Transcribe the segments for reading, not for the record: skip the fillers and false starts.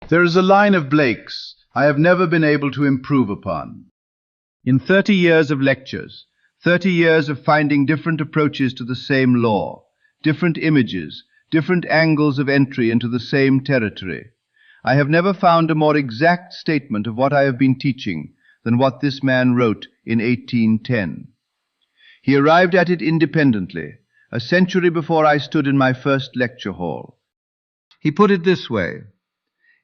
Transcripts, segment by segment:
There is a line of Blake's I have never been able to improve upon. In 30 years of lectures, 30 years of finding different approaches to the same law, different images, different angles of entry into the same territory, I have never found a more exact statement of what I have been teaching than what this man wrote in 1810. He arrived at it independently, a century before I stood in my first lecture hall. He put it this way: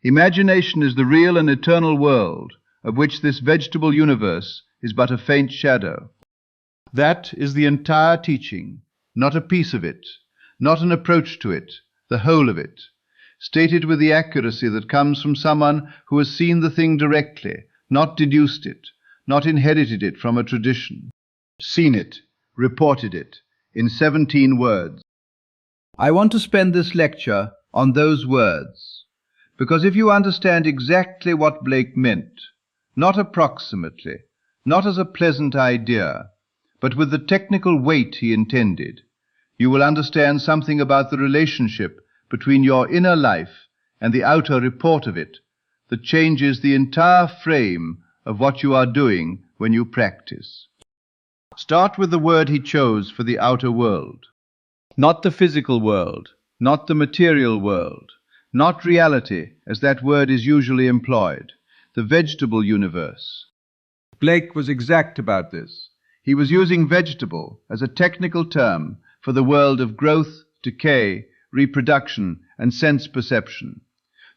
imagination is the real and eternal world, of which this vegetable universe is but a faint shadow. That is the entire teaching, not a piece of it, not an approach to it, the whole of it, stated with the accuracy that comes from someone who has seen the thing directly, not deduced it, not inherited it from a tradition. Seen it, reported it, in 17 words. I want to spend this lecture on those words, because if you understand exactly what Blake meant, not approximately, not as a pleasant idea, but with the technical weight he intended, you will understand something about the relationship between your inner life and the outer report of it that changes the entire frame of what you are doing when you practice. Start with the word he chose for the outer world. Not the physical world, not the material world, not reality as that word is usually employed, the vegetable universe. Blake was exact about this. He was using vegetable as a technical term for the world of growth, decay, reproduction, and sense perception,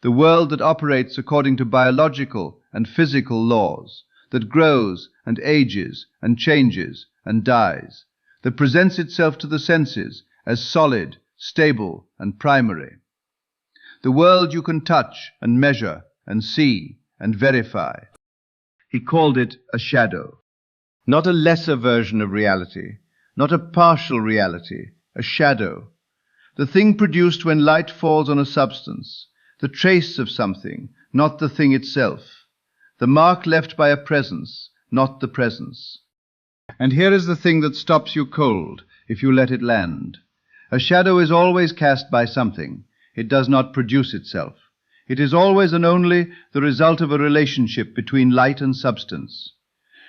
the world that operates according to biological and physical laws, that grows and ages and changes and dies, that presents itself to the senses as solid, stable, and primary. The world you can touch and measure and see and verify. He called it a shadow. Not a lesser version of reality, not a partial reality, a shadow. The thing produced when light falls on a substance, the trace of something, not the thing itself. The mark left by a presence, not the presence. And here is the thing that stops you cold if you let it land. A shadow is always cast by something. It does not produce itself. It is always and only the result of a relationship between light and substance.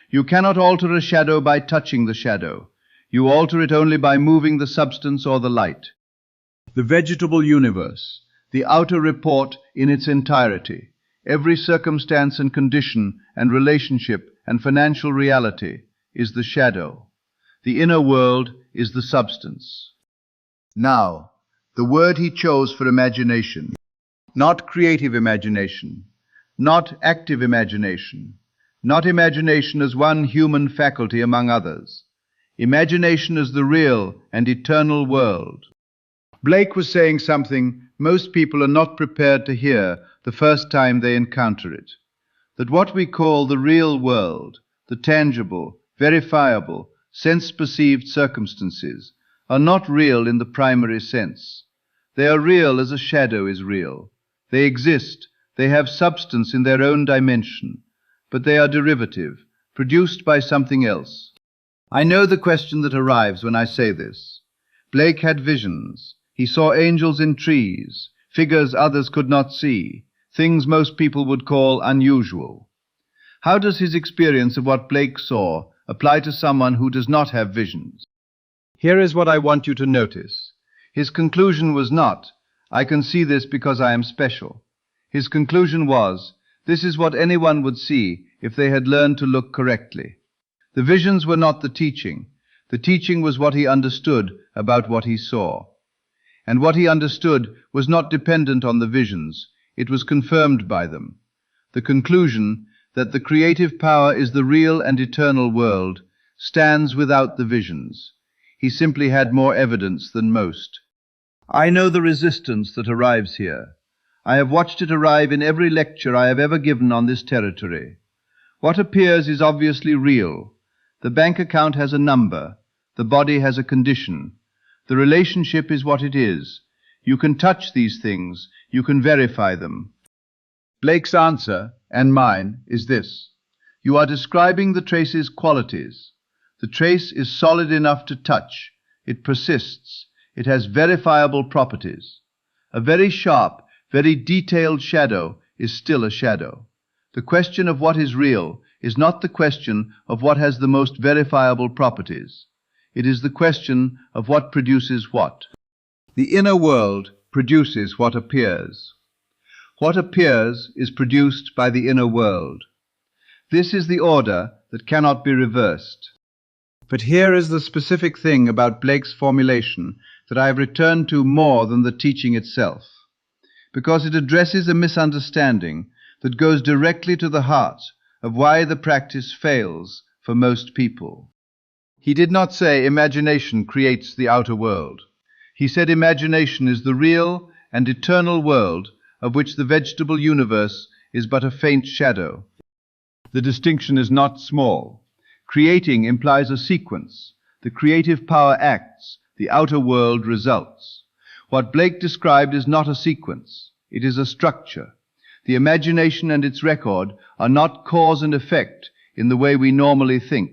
You cannot alter a shadow by touching the shadow. You alter it only by moving the substance or the light. The vegetable universe, the outer report in its entirety, every circumstance and condition and relationship and financial reality is the shadow. The inner world is the substance. Now, the word he chose for imagination, not creative imagination, not active imagination, not imagination as one human faculty among others, imagination as the real and eternal world. Blake was saying something most people are not prepared to hear the first time they encounter it, that what we call the real world, the tangible, verifiable, sense-perceived circumstances, are not real in the primary sense. They are real as a shadow is real. They exist, they have substance in their own dimension, but they are derivative, produced by something else. I know the question that arrives when I say this. Blake had visions. He saw angels in trees, figures others could not see, things most people would call unusual. How does his experience of what Blake saw apply to someone who does not have visions? Here is what I want you to notice. His conclusion was not, I can see this because I am special. His conclusion was, this is what anyone would see if they had learned to look correctly. The visions were not the teaching. The teaching was what he understood about what he saw. And what he understood was not dependent on the visions. It was confirmed by them. The conclusion that the creative power is the real and eternal world stands without the visions. He simply had more evidence than most. I know the resistance that arrives here. I have watched it arrive in every lecture I have ever given on this territory. What appears is obviously real. The bank account has a number. The body has a condition. The relationship is what it is. You can touch these things. You can verify them. Blake's answer, and mine, is this. You are describing the trace's qualities. The trace is solid enough to touch. It persists. It has verifiable properties. A very sharp, very detailed shadow is still a shadow. The question of what is real is not the question of what has the most verifiable properties. It is the question of what produces what. The inner world produces what appears. What appears is produced by the inner world. This is the order that cannot be reversed. But here is the specific thing about Blake's formulation that I have returned to more than the teaching itself, because it addresses a misunderstanding that goes directly to the heart of why the practice fails for most people. He did not say imagination creates the outer world. He said imagination is the real and eternal world of which the vegetable universe is but a faint shadow. The distinction is not small. Creating implies a sequence. The creative power acts. The outer world results. What Blake described is not a sequence. It is a structure. The imagination and its record are not cause and effect in the way we normally think,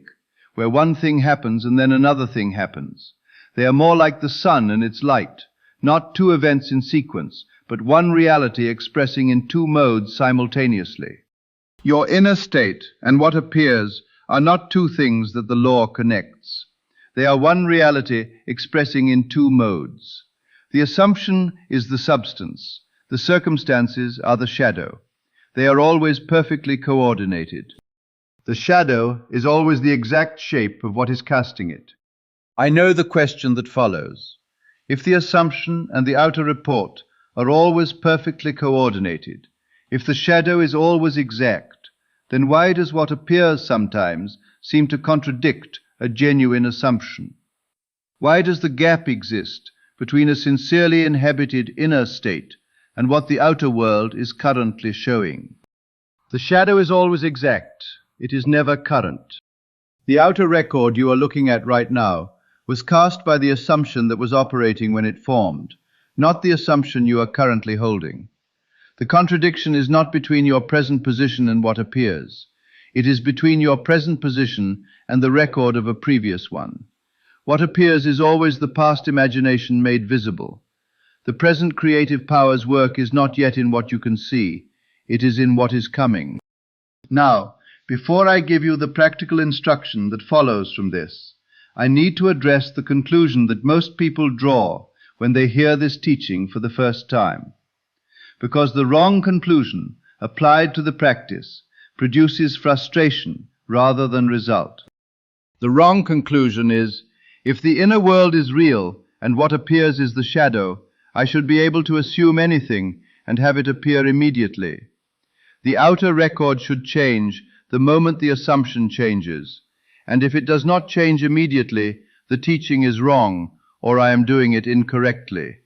where one thing happens and then another thing happens. They are more like the sun and its light, not two events in sequence, but one reality expressing in two modes simultaneously. Your inner state and what appears are not two things that the law connects. They are one reality expressing in two modes. The assumption is the substance. The circumstances are the shadow. They are always perfectly coordinated. The shadow is always the exact shape of what is casting it. I know the question that follows. If the assumption and the outer report are always perfectly coordinated, if the shadow is always exact, then why does what appears sometimes seem to contradict a genuine assumption? Why does the gap exist between a sincerely inhabited inner state and what the outer world is currently showing? The shadow is always exact. It is never current. The outer record you are looking at right now was cast by the assumption that was operating when it formed, not the assumption you are currently holding. The contradiction is not between your present position and what appears. It is between your present position and the record of a previous one. What appears is always the past imagination made visible. The present creative power's work is not yet in what you can see. It is in what is coming. Now, before I give you the practical instruction that follows from this, I need to address the conclusion that most people draw when they hear this teaching for the first time. Because the wrong conclusion applied to the practice produces frustration rather than result. The wrong conclusion is, if the inner world is real and what appears is the shadow, I should be able to assume anything and have it appear immediately. The outer record should change the moment the assumption changes, and if it does not change immediately, the teaching is wrong, or I am doing it incorrectly.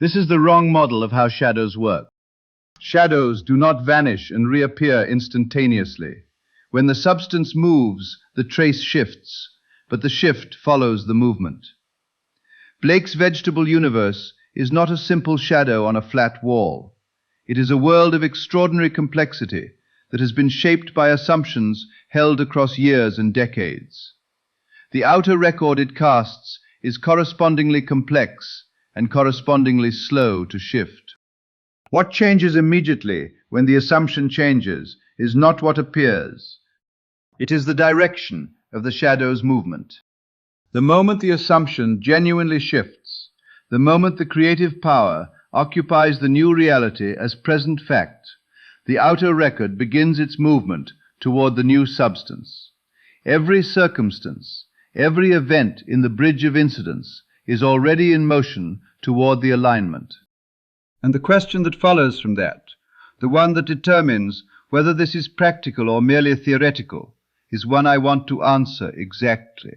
This is the wrong model of how shadows work. Shadows do not vanish and reappear instantaneously. When the substance moves, the trace shifts, but the shift follows the movement. Blake's vegetable universe is not a simple shadow on a flat wall. It is a world of extraordinary complexity that has been shaped by assumptions held across years and decades. The outer record it casts is correspondingly complex and correspondingly slow to shift. What changes immediately when the assumption changes is not what appears. It is the direction of the shadow's movement. The moment the assumption genuinely shifts, the moment the creative power occupies the new reality as present fact, the outer record begins its movement toward the new substance. Every circumstance, every event in the bridge of incidents is already in motion toward the alignment. And the question that follows from that, the one that determines whether this is practical or merely theoretical, is one I want to answer exactly.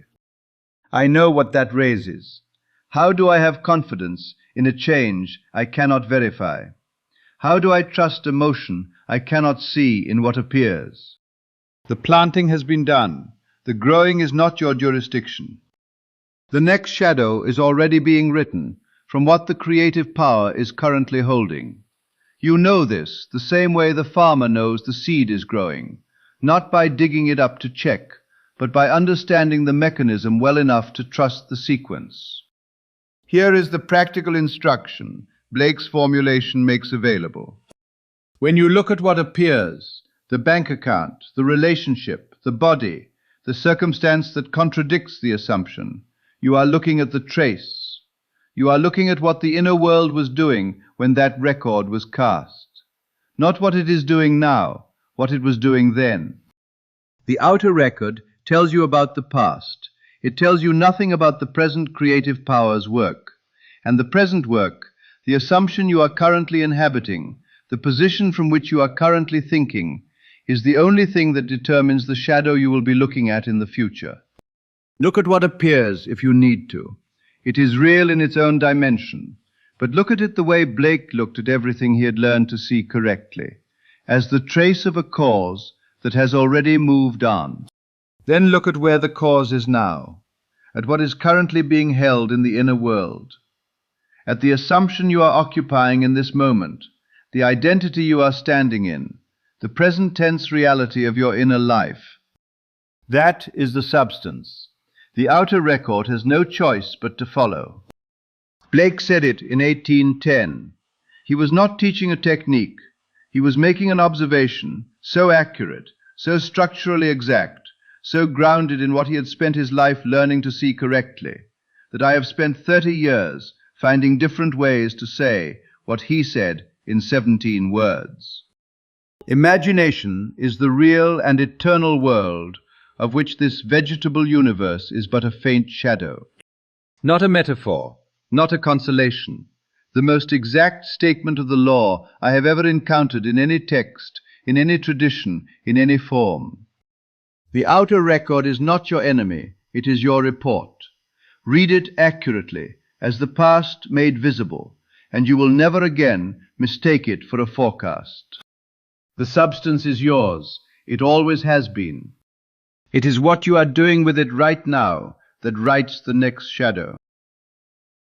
I know what that raises. How do I have confidence in a change I cannot verify? How do I trust emotion I cannot see in what appears? The planting has been done. The growing is not your jurisdiction. The next shadow is already being written from what the creative power is currently holding. You know this the same way the farmer knows the seed is growing, not by digging it up to check, but by understanding the mechanism well enough to trust the sequence. Here is the practical instruction Blake's formulation makes available. When you look at what appears, the bank account, the relationship, the body, the circumstance that contradicts the assumption, you are looking at the trace. You are looking at what the inner world was doing when that record was cast. Not what it is doing now, what it was doing then. The outer record tells you about the past. It tells you nothing about the present creative power's work. And the present work, the assumption you are currently inhabiting, the position from which you are currently thinking, is the only thing that determines the shadow you will be looking at in the future. Look at what appears if you need to. It is real in its own dimension, but look at it the way Blake looked at everything he had learned to see correctly, as the trace of a cause that has already moved on. Then look at where the cause is now, at what is currently being held in the inner world, at the assumption you are occupying in this moment, the identity you are standing in, the present tense reality of your inner life. That is the substance. The outer record has no choice but to follow. Blake said it in 1810. He was not teaching a technique. He was making an observation so accurate, so structurally exact, so grounded in what he had spent his life learning to see correctly, that I have spent 30 years finding different ways to say what he said in 17 words. Imagination is the real and eternal world of which this vegetable universe is but a faint shadow. Not a metaphor, not a consolation, the most exact statement of the law I have ever encountered in any text, in any tradition, in any form. The outer record is not your enemy, it is your report. Read it accurately, as the past made visible, and you will never again mistake it for a forecast. The substance is yours. It always has been. It is what you are doing with it right now that writes the next shadow.